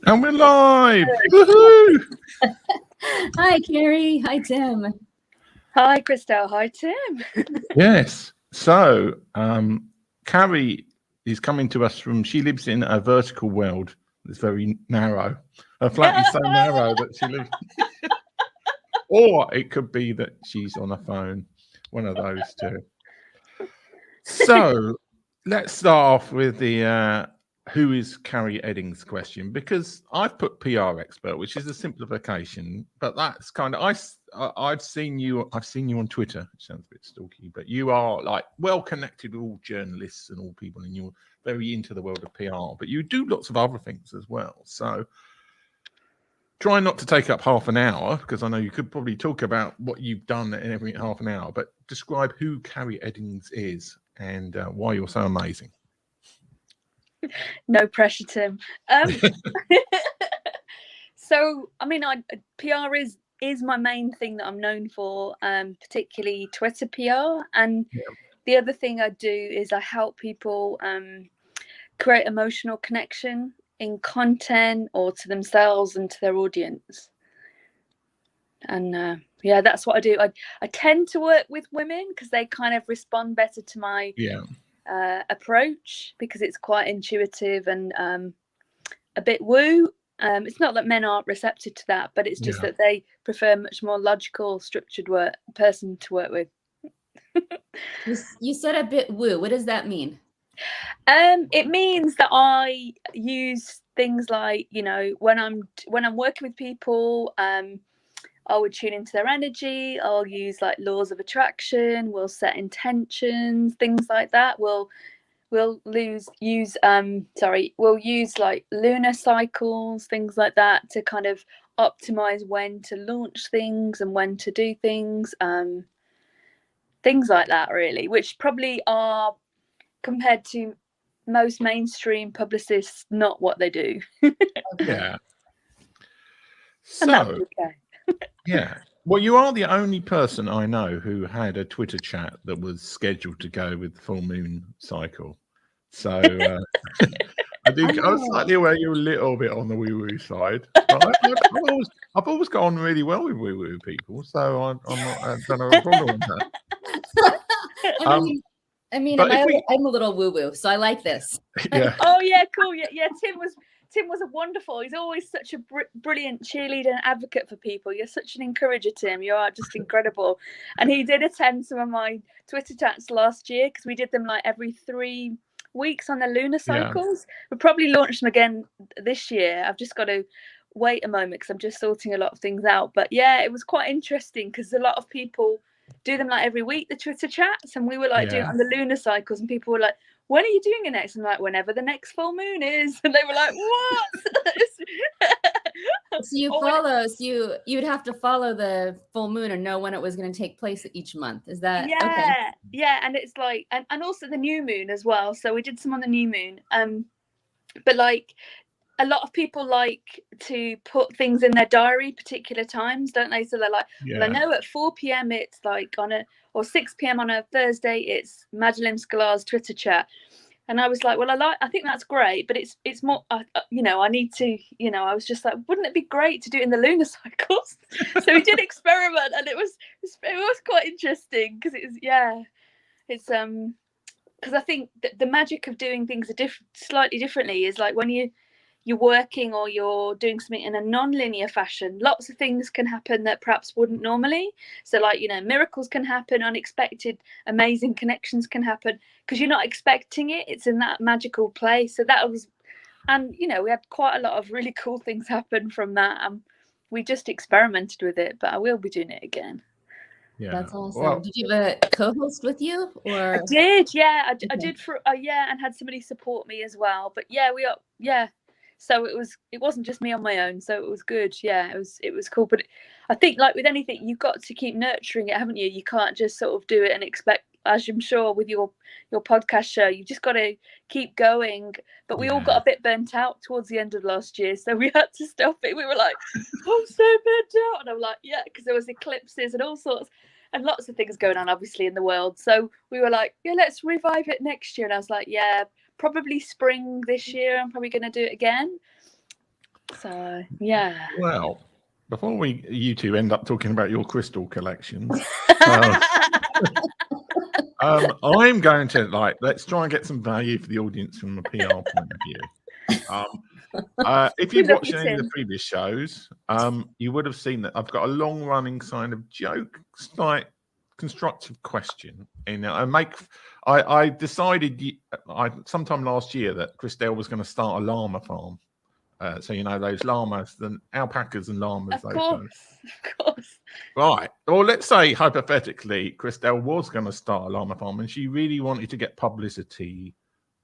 And we're live! Woohoo! Hi, Carrie. Hi, Tim. Hi, Christelle. Hi, Tim. Yes. So, Carrie is coming to us she lives in a vertical world that's very narrow. Her flat is so narrow that she lives. Or it could be that she's on a phone. One of those two. So, let's start off with the who is Carrie Eddins question, because I've put PR expert, which is a simplification, but that's kind of I've seen you on Twitter. It sounds a bit stalky, but you are like well connected with all journalists and all people, and you're very into the world of PR, but you do lots of other things as well. So try not to take up half an hour, because I know you could probably talk about what you've done in every half an hour, but describe who Carrie Eddins is and why you're so amazing. No pressure, Tim. So, I mean, PR is my main thing that I'm known for, particularly Twitter PR. And the other thing I do is I help people create emotional connection in content or to themselves and to their audience. And that's what I do. I tend to work with women because they kind of respond better to my approach, because it's quite intuitive and a bit woo. It's not that men aren't receptive to that, but it's just that they prefer a much more logical, structured person to work with. You said a bit woo. What does that mean? It means that I use things like, when I'm working with people, I would tune into their energy. I'll use like laws of attraction. We'll set intentions, things like that. We'll use like lunar cycles, things like that, to kind of optimize when to launch things and when to do things, things like that, really, which probably are, compared to most mainstream publicists, not what they do. Yeah. And that's okay. Yeah. Well, you are the only person I know who had a Twitter chat that was scheduled to go with the full moon cycle. So I was slightly aware you're a little bit on the woo-woo side. But I've always got on really well with woo-woo people, so I'm not don't have a problem with that. I'm a little woo-woo, so I like this. Yeah. Oh yeah, cool. Yeah. Tim was a wonderful. He's always such a brilliant cheerleader and advocate for people. You're such an encourager, Tim. You are just incredible. And he did attend some of my Twitter chats last year, because we did them like every 3 weeks on the lunar cycles. We'll probably launch them again this year. I've just got to wait a moment because I'm just sorting a lot of things out. But yeah, it was quite interesting because a lot of people do them like every week, the Twitter chats, and we were like doing it on the lunar cycles, and people were like, when are you doing it next? I'm like, whenever the next full moon is. And they were like, what? So you'd have to follow the full moon and know when it was going to take place each month. Is that okay? Yeah, and it's like, and also the new moon as well. So we did some on the new moon. But like, a lot of people like to put things in their diary particular times, don't they? So they're like, well, I know at 4 p.m. it's like or 6 p.m. on a Thursday, it's Madeleine Scalar's Twitter chat. And I was like, well, I think that's great, but it's more, I need to, I was just like, wouldn't it be great to do it in the lunar cycles? So we did experiment, and it was quite interesting, because it's because I think that the magic of doing things slightly differently is like when you're working or you're doing something in a non-linear fashion, lots of things can happen that perhaps wouldn't normally. So like, miracles can happen, unexpected, amazing connections can happen, because you're not expecting it. It's in that magical place. So that was, and we had quite a lot of really cool things happen from that. And we just experimented with it, but I will be doing it again. Yeah, that's awesome. Well, did you have a co-host with you? Or I did, yeah. I did for and had somebody support me as well. But so it wasn't just me on my own, so it was good. Yeah, it was cool. But I think, like with anything, you've got to keep nurturing it, haven't you? You can't just sort of do it and expect, as I'm sure with your podcast show, you've just got to keep going. But we all got a bit burnt out towards the end of last year, so we had to stop it. We were like, I'm so burnt out, and I'm like, yeah, because there was eclipses and all sorts, and lots of things going on, obviously, in the world. So we were like, yeah, let's revive it next year. And I was like, yeah, probably spring this year. I'm probably going to do it again. So yeah. Well, before you two end up talking about your crystal collections, I'm going to let's try and get some value for the audience from a PR point of view. If We you've love watched you, any of the Tim. previous shows, you would have seen that I've got a long-running kind of joke, like constructive question. And I decided sometime last year that Christelle was going to start a llama farm. So those llamas, the alpacas and llamas. Of course. Right. Or let's say hypothetically, Christelle was going to start a llama farm, and she really wanted to get publicity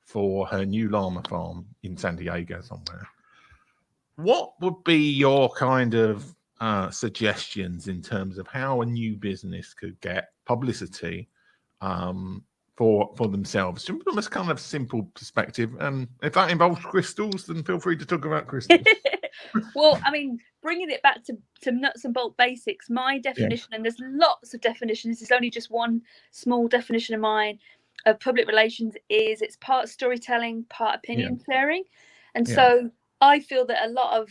for her new llama farm in San Diego somewhere. What would be your kind of suggestions in terms of how a new business could get publicity for themselves from a kind of simple perspective? And if that involves crystals, then feel free to talk about crystals. Well, I mean, bringing it back to nuts and bolt basics, my definition, and there's lots of definitions, it's only just one small definition of mine, of public relations is it's part storytelling, part opinion sharing. And so I feel that a lot of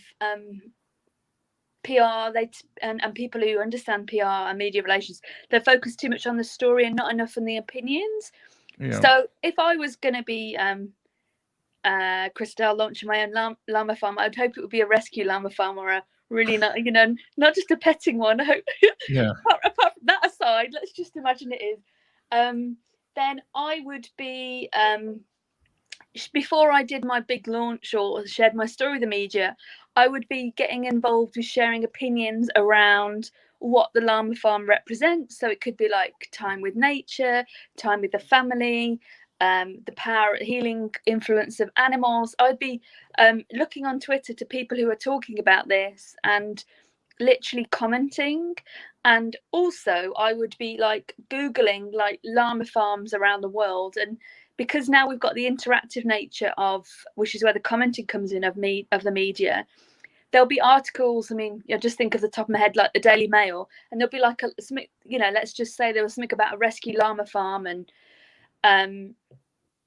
PR and people who understand PR and media relations, they focus too much on the story and not enough on the opinions. So if I was going to be Christelle launching my own llama farm, I'd hope it would be a rescue llama farm or a really not just a petting one. I hope. Apart from that aside, let's just imagine it is. Then I would be before I did my big launch or shared my story with the media, I would be getting involved with sharing opinions around what the llama farm represents. So it could be like time with nature, time with the family, the power, healing influence of animals. I'd be looking on Twitter to people who are talking about this and literally commenting. And also I would be Googling llama farms around the world. And because now we've got the interactive nature of, which is where the commenting comes in of the media, there'll be articles. I mean, just think of the top of my head, like the Daily Mail, and there'll be let's just say there was something about a rescue llama farm, and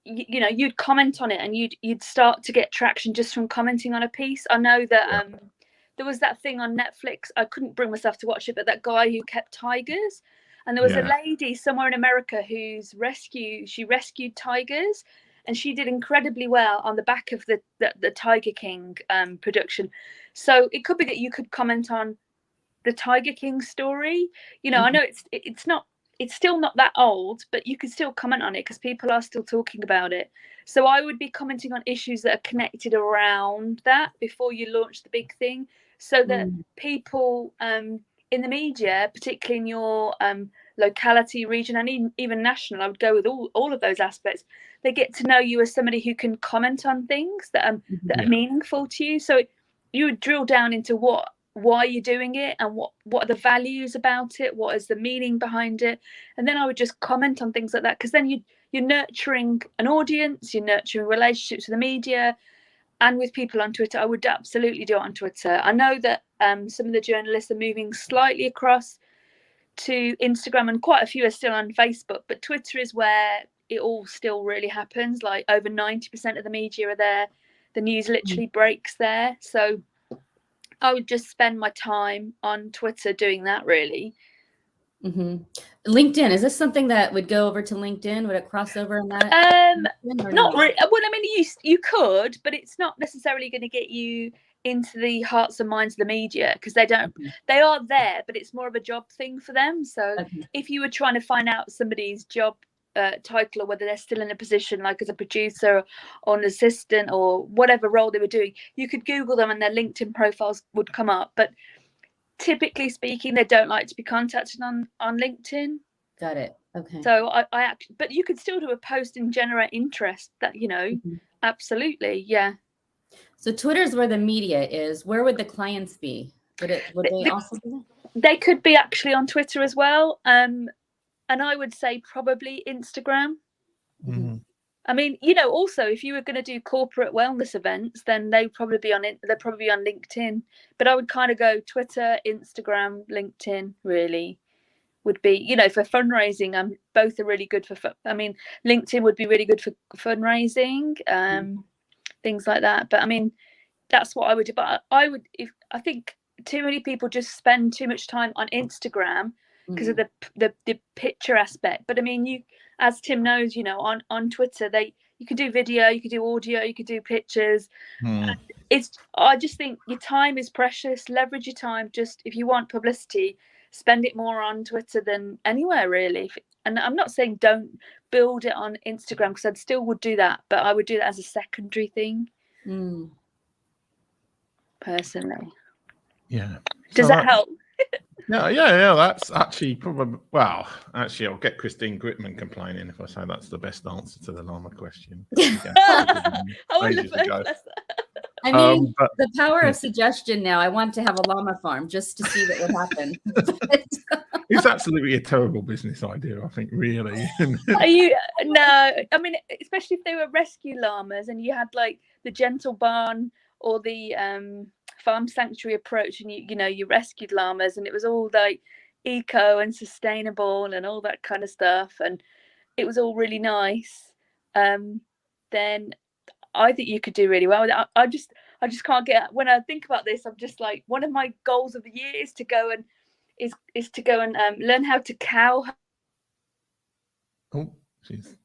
you'd comment on it, and you'd start to get traction just from commenting on a piece. I know that there was that thing on Netflix. I couldn't bring myself to watch it, but that guy who kept tigers. And there was a lady somewhere in America she rescued tigers, and she did incredibly well on the back of the Tiger King production. So it could be that you could comment on the Tiger King story. I know it's still not that old, but you could still comment on it because people are still talking about it. So I would be commenting on issues that are connected around that before you launch the big thing, so that people in the media, particularly in your locality, region, and even national, I would go with all of those aspects. They get to know you as somebody who can comment on things that are meaningful to you. So you would drill down into why you're doing it, and what are the values about it, what is the meaning behind it. And then I would just comment on things like that, because then you're nurturing an audience, you're nurturing relationships with the media and with people on Twitter. I would absolutely do it on Twitter. I know that some of the journalists are moving slightly across to Instagram, and quite a few are still on Facebook, but Twitter is where it all still really happens. Like over 90% of the media are there. The news literally breaks there. So I would just spend my time on Twitter doing that, really. LinkedIn, is this something that would go over to LinkedIn? Would it cross over in that? Not really. Well, I mean, you could, but it's not necessarily going to get you into the hearts and minds of the media, because they are there, but it's more of a job thing for them. So if you were trying to find out somebody's job title, or whether they're still in a position like as a producer or an assistant or whatever role they were doing, you could Google them and their LinkedIn profiles would come up. But typically speaking, they don't like to be contacted on LinkedIn. Got it. Okay. So but you could still do a post and generate interest. That absolutely, yeah. So Twitter is where the media is. Where would the clients be? Would they also be there? They could be actually on Twitter as well. And I would say probably Instagram. I mean, also if you were going to do corporate wellness events, then they'd probably be on LinkedIn. But I would kind of go Twitter, Instagram, LinkedIn. Really, would be for fundraising. Both are really good for. I mean, LinkedIn would be really good for fundraising, things like that. But I mean, that's what I would do. But I would, if I think too many people just spend too much time on Instagram because of the picture aspect. But I mean, you, as Tim knows, you know, on Twitter, you could do video, you could do audio, you could do pictures. I just think your time is precious. Leverage your time. Just if you want publicity, spend it more on Twitter than anywhere really. And I'm not saying don't build it on Instagram, because I still would do that, but I would do that as a secondary thing. Personally. Yeah. Does that help? Yeah. That's actually probably, well, actually, I'll get Christine Gritman complaining if I say that's the best answer to the llama question. I mean, the power of suggestion now. I want to have a llama farm just to see what would happen. It's absolutely a terrible business idea, I think, really. No, I mean, especially if they were rescue llamas and you had like the gentle barn or the farm sanctuary approach, and you rescued llamas and it was all like eco and sustainable and all that kind of stuff, and it was all really nice, then I think you could do really well with it. I just can't get, when I think about this, I'm just like, one of my goals of the year is to go and learn how to cow. Oh, jeez.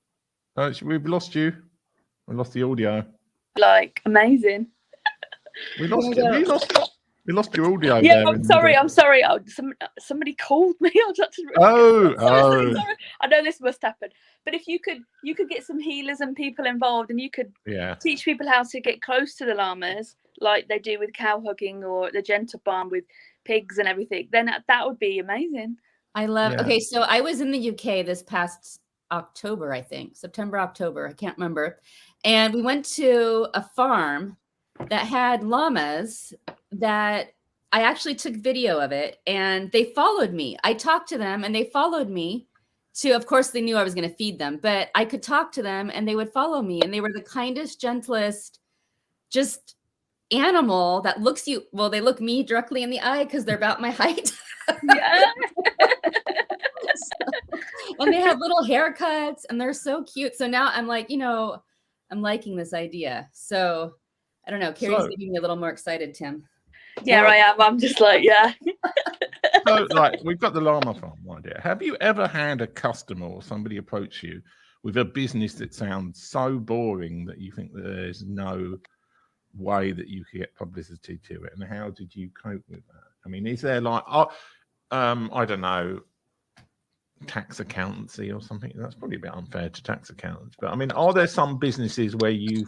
Oh, we've lost you. We lost the audio. Like, amazing. We lost your audio. Yeah, there I'm sorry. Oh, somebody called me. Sorry. I know this must happen. But if you could get some healers and people involved, and you could teach people how to get close to the llamas, like they do with cow hugging or the gentle barn with pigs and everything, then that would be amazing. I love. Okay, so I was in the UK this past October, I think September, October, I can't remember, and we went to a farm that had llamas that I actually took video of it, and they followed me. I talked to them and they followed me to, of course, they knew I was going to feed them, but I could talk to them and they would follow me, and they were the kindest, gentlest, just animal that looks you. Well, they look me directly in the eye because they're about my height. Yeah. And they have little haircuts and they're so cute. So now I'm like, I'm liking this idea. So I don't know. Carrie's making me a little more excited, Tim. Yeah, I am. I'm just like, yeah. So, like, we've got the llama farm idea. Have you ever had a customer or somebody approach you with a business that sounds so boring that you think that there's no way that you could get publicity to it? And how did you cope with that? I mean, is there like, I don't know, tax accountancy or something? That's probably a bit unfair to tax accountants, but I mean, are there some businesses where you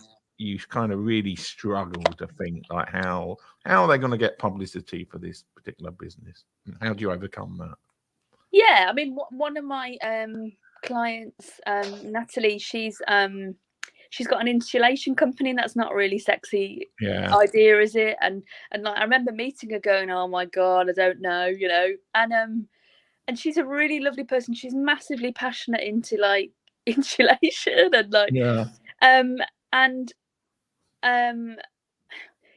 kind of really struggle to think like how are they going to get publicity for this particular business? And how do you overcome that? Yeah, I mean, one of my clients, Natalie, she's got an insulation company, and that's not a really sexy idea, is it? And like, I remember meeting her going, oh my God, I don't know, and she's a really lovely person. She's massively passionate into like insulation and like,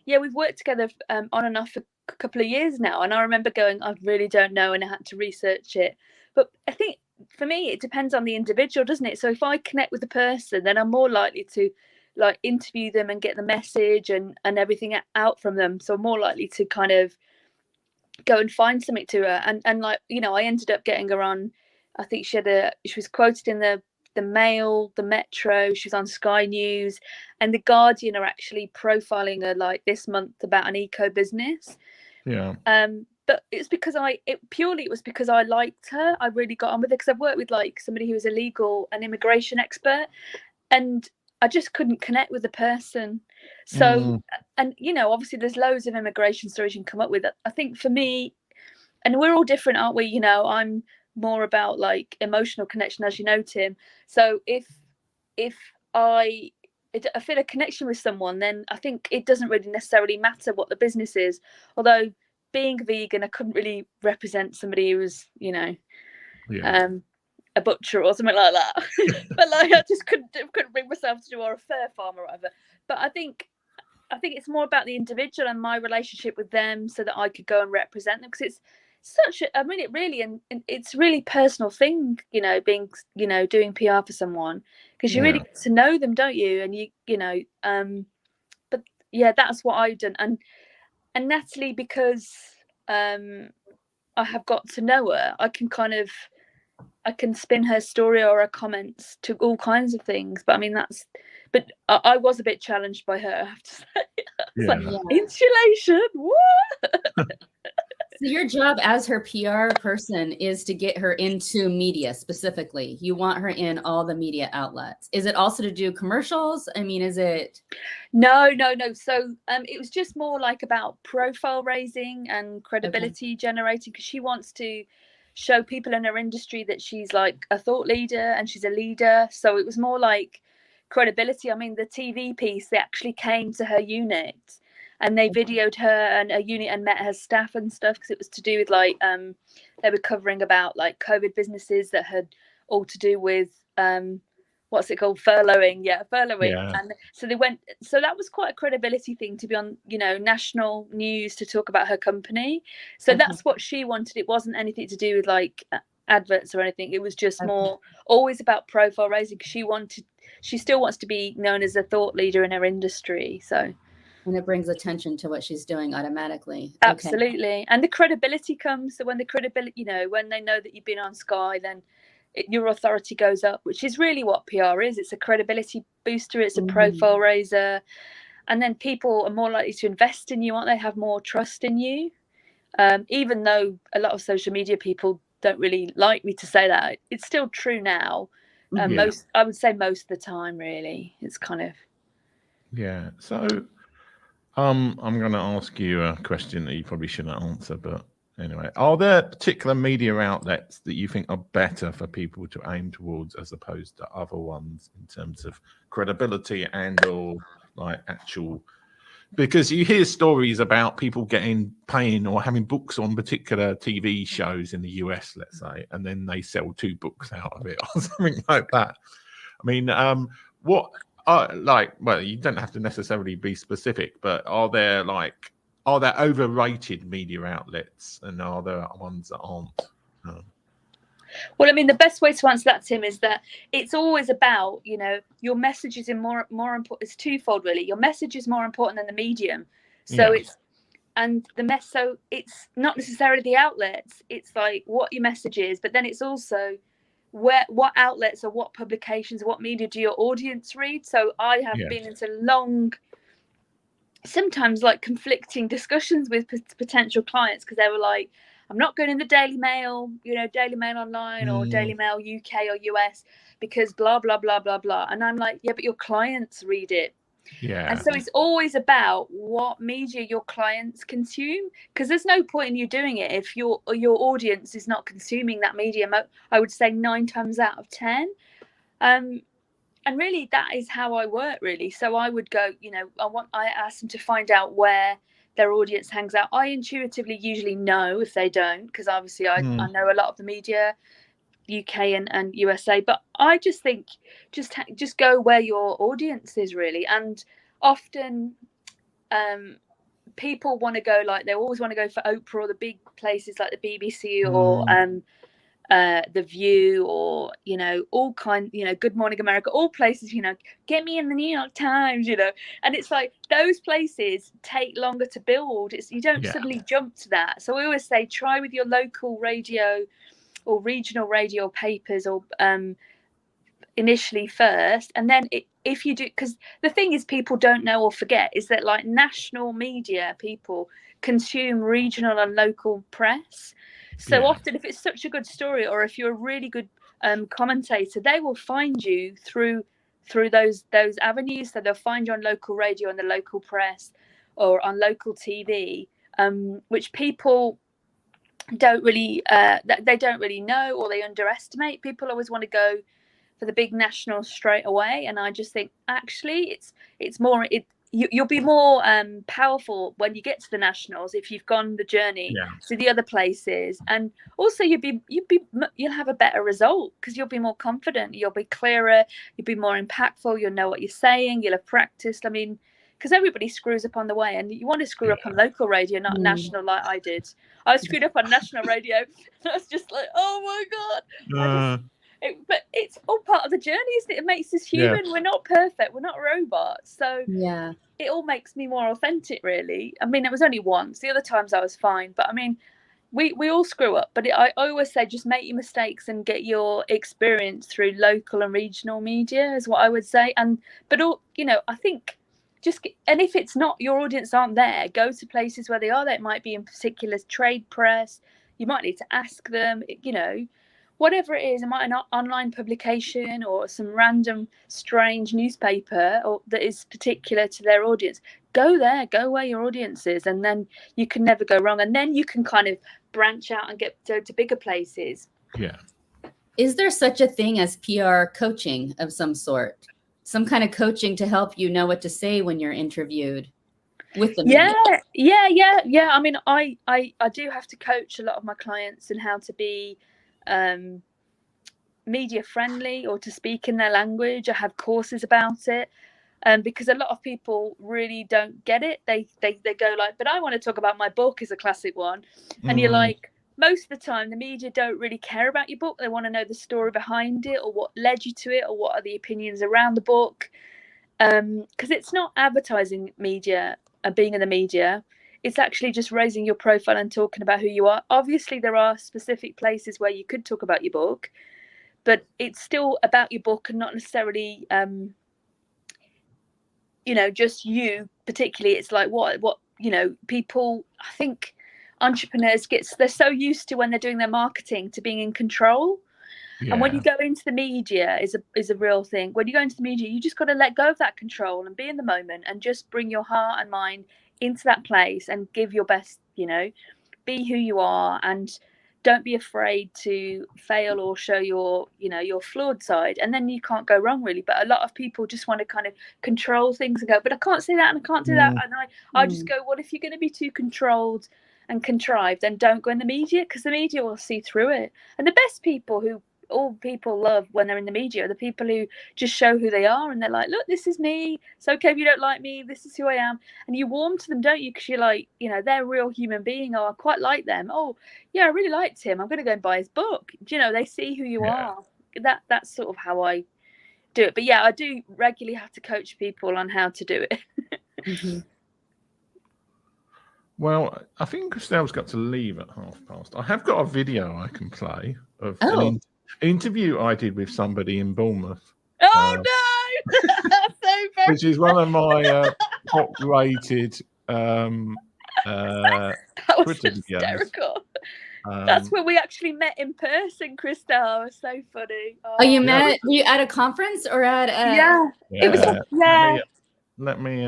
we've worked together on and off for a couple of years now. And I remember going, I really don't know, and I had to research it. But I think for me, it depends on the individual, doesn't it? So if I connect with the person, then I'm more likely to like interview them and get the message and everything out from them. So I'm more likely to kind of go and find something to her. And like, I ended up getting her on, I think she was quoted in the Mail, the Metro, she was on Sky News, and the Guardian are actually profiling her like this month about an eco business. But it's because it was because I liked her. I really got on with it because I've worked with like somebody who was an immigration expert, and I just couldn't connect with the person. So, and obviously there's loads of immigration stories you can come up with. I think for me, and we're all different, aren't we? I'm more about like emotional connection, as you know, Tim. So if I feel a connection with someone, then I think it doesn't really necessarily matter what the business is. Although being vegan, I couldn't really represent somebody who was, a butcher or something like that. But like, I just couldn't bring myself to do, or a fur farm or whatever. But I think it's more about the individual and my relationship with them, so that I could go and represent them, because it's it really, and it's really personal thing, being, doing PR for someone, because you really get to know them, don't you? And but yeah, that's what I've done. And Natalie, because I have got to know her, I can spin her story or her comments to all kinds of things. But I mean, but I was a bit challenged by her, I have to say. Yeah. Like, insulation, what? So your job as her PR person is to get her into media specifically. You want her in all the media outlets. Is it also to do commercials? I mean, is it? No. So it was just more like about profile raising and credibility generating, because she wants to show people in her industry that she's like a thought leader and she's a leader. So it was more like credibility. I mean, the TV piece, they actually came to her unit and they videoed her and a unit and met her staff and stuff, because it was to do with like they were covering about like COVID businesses that had all to do with what's it called, furloughing. And so they went, so that was quite a credibility thing to be on, you know, national news to talk about her company. So that's what she wanted. It wasn't anything to do with like adverts or anything. It was just more always about profile raising, because she still wants to be known as a thought leader in her industry. So, and it brings attention to what she's doing automatically. Absolutely. And the credibility comes. So when the credibility, you know, when they know that you've been on Sky, then your authority goes up, which is really what PR is. It's a credibility booster. It's a profile raiser. And then people are more likely to invest in you, aren't they? Have more trust in you. Even though a lot of social media people don't really like me to say that, it's still true now. I would say most of the time, really. It's kind of. Yeah. So I'm going to ask you a question that you probably shouldn't answer, but anyway, are there particular media outlets that you think are better for people to aim towards as opposed to other ones in terms of credibility and or like actual? Because you hear stories about people paying or having books on particular TV shows in the US, let's say, and then they sell 2 books out of it or something like that. I mean, what well, you don't have to necessarily be specific, but are there overrated media outlets, and are there ones that aren't? Well, I mean, the best way to answer that, Tim, is that it's always about, you know, your message is more important. It's twofold, really. Your message is more important than the medium. So so it's not necessarily the outlets. It's like what your message is, but then it's also what outlets or what publications or what media do your audience read. So I have been into long, sometimes like conflicting discussions with potential clients, because they were like, I'm not going in the Daily Mail, you know, Daily Mail Online or Daily Mail UK or US because blah, blah, blah, blah, blah. And I'm like, yeah, but your clients read it. Yeah. And so it's always about what media your clients consume, because there's no point in you doing it if your audience is not consuming that medium. I would say 9 times out of 10. And really, that is how I work, really. So I would go, you know, I ask them to find out where their audience hangs out. I intuitively usually know if they don't, because obviously I know a lot of the media, UK and USA, but I just think just go where your audience is, really. And often people want to go, like, they always want to go for Oprah or the big places like the BBC or The View, or, you know, all kind, you know, Good Morning America, all places, you know, get me in the New York Times, you know. And it's like those places take longer to build. You don't suddenly jump to that. So I always say, try with your local radio or regional radio papers, or initially first, and then if you do, because the thing is, people don't know or forget is that like national media people consume regional and local press. So often, if it's such a good story, or if you're a really good commentator, they will find you through those avenues. So they'll find you on local radio and the local press, or on local TV, which people don't really they don't really know, or they underestimate. People always want to go for the big nationals straight away, and I just think actually it's more you'll be more powerful when you get to the nationals if you've gone the journey to the other places, and also you'll have a better result because you'll be more confident, you'll be clearer, you'll be more impactful, you'll know what you're saying, you'll have practiced. I mean, because everybody screws up on the way, and you want to screw up on local radio, not national, like I did. I screwed up on national radio. I was just like, oh my god. But it's all part of the journey, isn't it? It makes us human. We're not perfect. We're not robots. So Yeah. it all makes me more authentic, really. I mean, it was only once. The other times I was fine. But I mean, we all screw up. But I always say just make your mistakes and get your experience through local and regional media is what I would say. But I think and if it's not, your audience aren't there, go to places where they are. That might be in particular trade press. You might need to ask them, whatever it is. It might be an online publication or some random strange newspaper that is particular to their audience. Go there, go where your audience is, and then you can never go wrong. And then you can kind of branch out and get to bigger places. Yeah. Is there such a thing as PR coaching of some sort? Some kind of coaching to help you know what to say when you're interviewed with the media? Yeah. I mean, I do have to coach a lot of my clients in how to be media friendly or to speak in their language. I have courses about it, because a lot of people really don't get it. They go like, but I want to talk about my book is a classic one. And you're like, most of the time the media don't really care about your book. They want to know the story behind it or what led you to it or what are the opinions around the book, because it's not advertising media and being in the media. It's actually just raising your profile and talking about who you are. Obviously there are specific places where you could talk about your book, but it's still about your book and not necessarily just you particularly. It's like what people, I think entrepreneurs they're so used to when they're doing their marketing to being in control. Yeah. And when you go into the media is a real thing. When you go into the media, you just got to let go of that control and be in the moment and just bring your heart and mind into that place and give your best, be who you are, and don't be afraid to fail or show your flawed side, and then you can't go wrong really. But a lot of people just want to kind of control things and go, but I can't say that and I can't do that. And I just go, well, if you're going to be too controlled and contrived, then don't go in the media, because the media will see through it. And the best people who all people love when they're in the media are the people who just show who they are, and they're like, look, this is me. It's okay if you don't like me, this is who I am. And you warm to them, don't you? Because you're like, they're a real human being. Oh, I quite like them. Oh yeah, I really liked him, I'm going to go and buy his book. They see who you are. That's sort of how I do it. But yeah, I do regularly have to coach people on how to do it. Mm-hmm. Well, I think Christelle's got to leave at past. I have got a video I can play of an interview I did with somebody in Bournemouth. Oh no! That's so funny. Which is one of my top-rated that was hysterical. That's where we actually met in person, Christelle. It was so funny. Oh, you met? Were you at a conference or at a... It was Let me.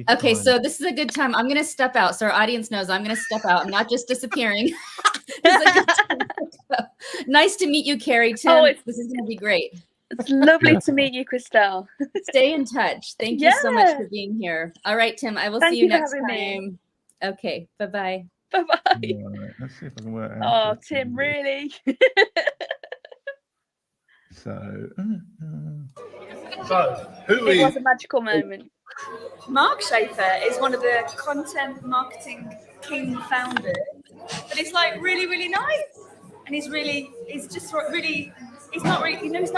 Okay, so this is a good time. I'm going to step out, so our audience knows I'm going to step out. I'm not just disappearing. Nice to meet you, Carrie. Tim, this is going to be great. It's lovely to meet you, Christelle. Stay in touch. Thank you so much for being here. All right, Tim, I will see you next time. Okay, bye-bye. Bye-bye. Right, let's see if I can work out. Oh, Tim, really? So it was a magical moment. Mark Schaefer is one of the content marketing king founders, but he's like really, really nice, and he's not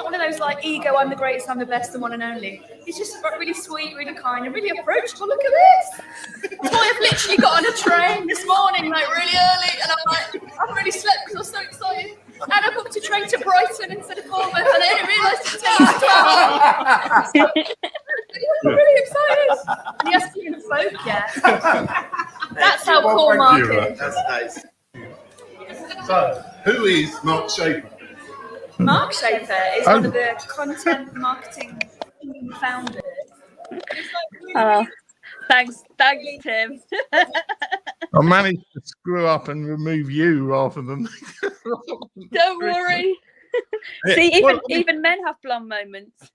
one of those like ego, I'm the greatest, I'm the best, the one and only. He's just really sweet, really kind, and really approachable. Look at this. I've literally got on a train this morning, like really early, and I'm like, I've already slept because I was so excited. And I booked a train to Brighton instead of Bournemouth, and I didn't realise it until I'm really excited. And he hasn't seen a folk yet. That's how cool Mark is. That's nice. So, who is Mark Schaefer? Mark Schaefer is one of the content marketing founders. Thanks, Tim. I managed to screw up and remove you rather than. Don't worry. See, even men have blonde moments.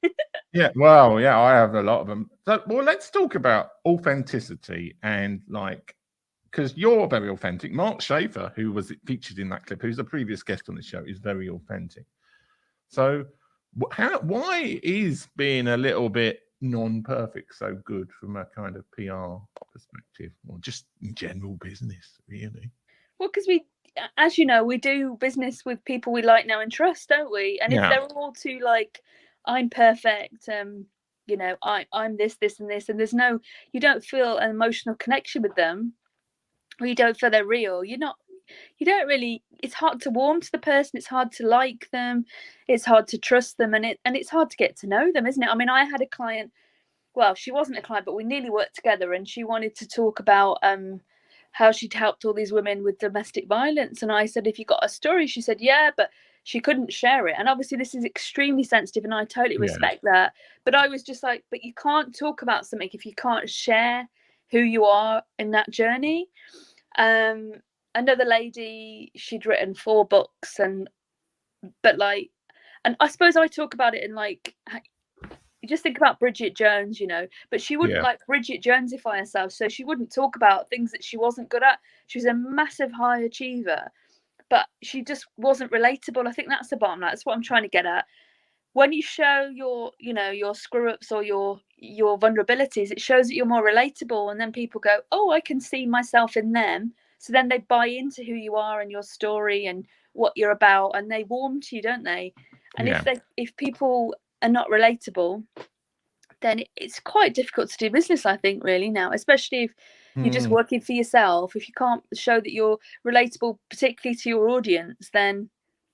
Yeah, well, yeah, I have a lot of them. So, well, let's talk about authenticity and because you're very authentic. Mark Schaefer, who was featured in that clip, who's a previous guest on the show, is very authentic. So, why is being a little bit non-perfect so good from a kind of PR perspective, or just in general business, really? Well, because as you know, we do business with people we like, know, and trust, don't we? And if Yeah. they're all too like, I'm perfect, you know, I'm this, and this, and you don't feel an emotional connection with them, or you don't feel they're real, you don't really, it's hard to warm to the person, it's hard to like them, it's hard to trust them, and it's hard to get to know them, isn't it? I mean, I had a client, well, she wasn't a client, but we nearly worked together, and she wanted to talk about how she'd helped all these women with domestic violence. And I said, if you got a story? She said, yeah, but she couldn't share it. And obviously this is extremely sensitive, and I totally respect that. But I was just like, but you can't talk about something if you can't share who you are in that journey. Another lady, she'd written 4 books, and I suppose I talk about it in like, you just think about Bridget Jones, you know, but she wouldn't like Bridget Jonesify herself, so she wouldn't talk about things that she wasn't good at. She was a massive high achiever, but she just wasn't relatable. I think that's the bottom line. That's what I'm trying to get at. When you show your, you know, your screw ups or your vulnerabilities, it shows that you're more relatable, and then people go, oh, I can see myself in them. So then they buy into who you are and your story and what you're about, and they warm to you, don't they? And if people are not relatable, then it's quite difficult to do business, I think, really now, especially if you're just working for yourself. If you can't show that you're relatable, particularly to your audience, then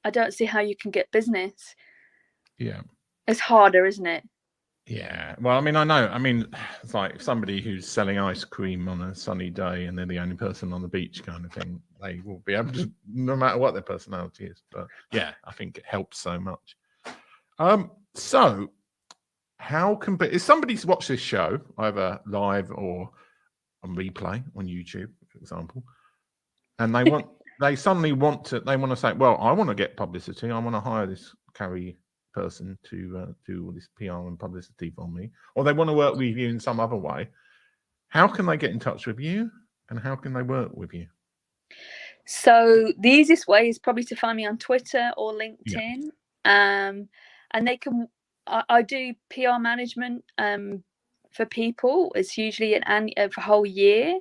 I don't see how you can get business. Yeah, it's harder, isn't it? Yeah, well, I mean, I know. I mean, it's like somebody who's selling ice cream on a sunny day and they're the only person on the beach kind of thing. They will be able to, no matter what their personality is. But yeah, I think it helps so much. So how can, if somebody's watched this show, either live or on replay on YouTube, for example, and they suddenly want to say, well, I want to get publicity. I want to hire this Carrie person to do all this PR and publicity for me, or they want to work with you in some other way, how can they get in touch with you and how can they work with you? So the easiest way is probably to find me on Twitter or LinkedIn. And they can, I do PR management for people. It's usually for a whole year.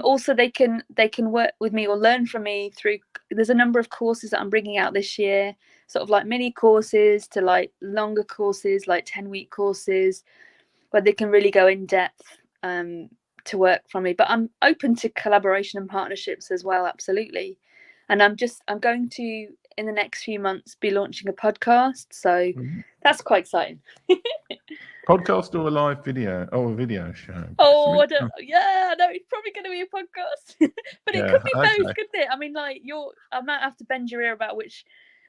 Also they can work with me or learn from me through, there's a number of courses that I'm bringing out this year, sort of like mini courses to like longer courses, like 10-week courses where they can really go in depth to work from me. But I'm open to collaboration and partnerships as well, absolutely. And I'm going to, in the next few months, be launching a podcast, so that's quite exciting. Podcast or a live video or a video show? Oh, I don't. Yeah, no, it's probably going to be a podcast, but it could be both, couldn't it? I mean, like I might have to bend your ear about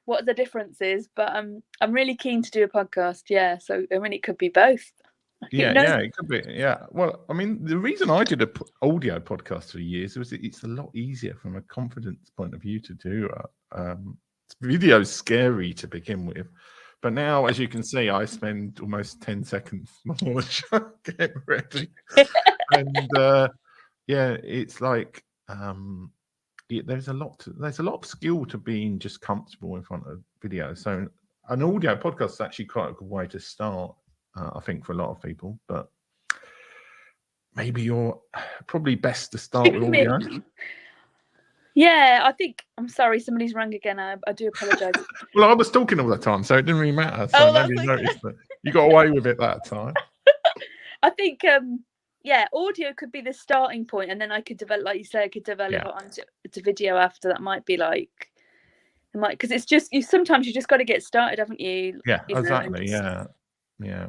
what the difference is, but I'm really keen to do a podcast. Yeah, so I mean, it could be both. Yeah, it could be. Yeah, well, I mean, the reason I did an audio podcast for years was it's a lot easier from a confidence point of view to do. Video's scary to begin with. But now, as you can see, I spend almost 10 seconds before the show getting ready. And it's like there's a lot of skill to being just comfortable in front of video. So an audio podcast is actually quite a good way to start, I think, for a lot of people. But maybe you're probably best to start with audio. Yeah, I think, I'm sorry, somebody's rang again. I do apologise. Well, I was talking all the time, so it didn't really matter. So maybe you noticed that you got away with it that time. I think, audio could be the starting point, and then I could develop, like you say, it onto video after. That might be like, because it's just, sometimes you just got to get started, haven't you? Yeah, exactly. Yeah.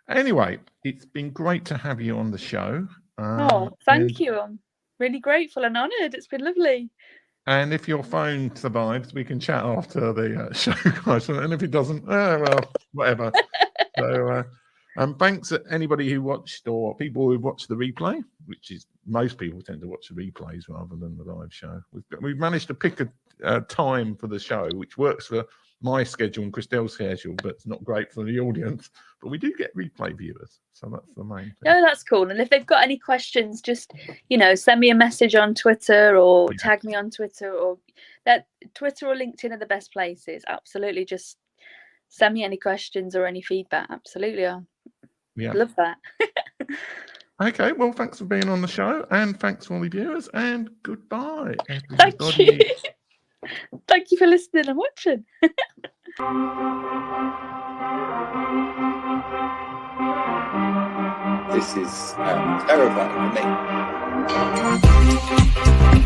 Anyway, it's been great to have you on the show. Thank you. I'm really grateful and honoured. It's been lovely. And if your phone survives, we can chat after the show, guys. And if it doesn't, well, whatever. So, thanks to anybody who watched or people who watched the replay, which is most people tend to watch the replays rather than the live show. We've managed to pick a time for the show, which works for my schedule and Christelle's schedule, but it's not great for the audience. But we do get replay viewers, so that's the main thing. Oh, that's cool. And if they've got any questions, just send me a message on Twitter or tag me on Twitter, or that Twitter or LinkedIn are the best places. Absolutely, just send me any questions or any feedback. Absolutely, I'll love that. Okay, well, thanks for being on the show, and thanks for all the viewers, and goodbye, Thank everybody. you. Thank you for listening and watching. This is terrifying for me.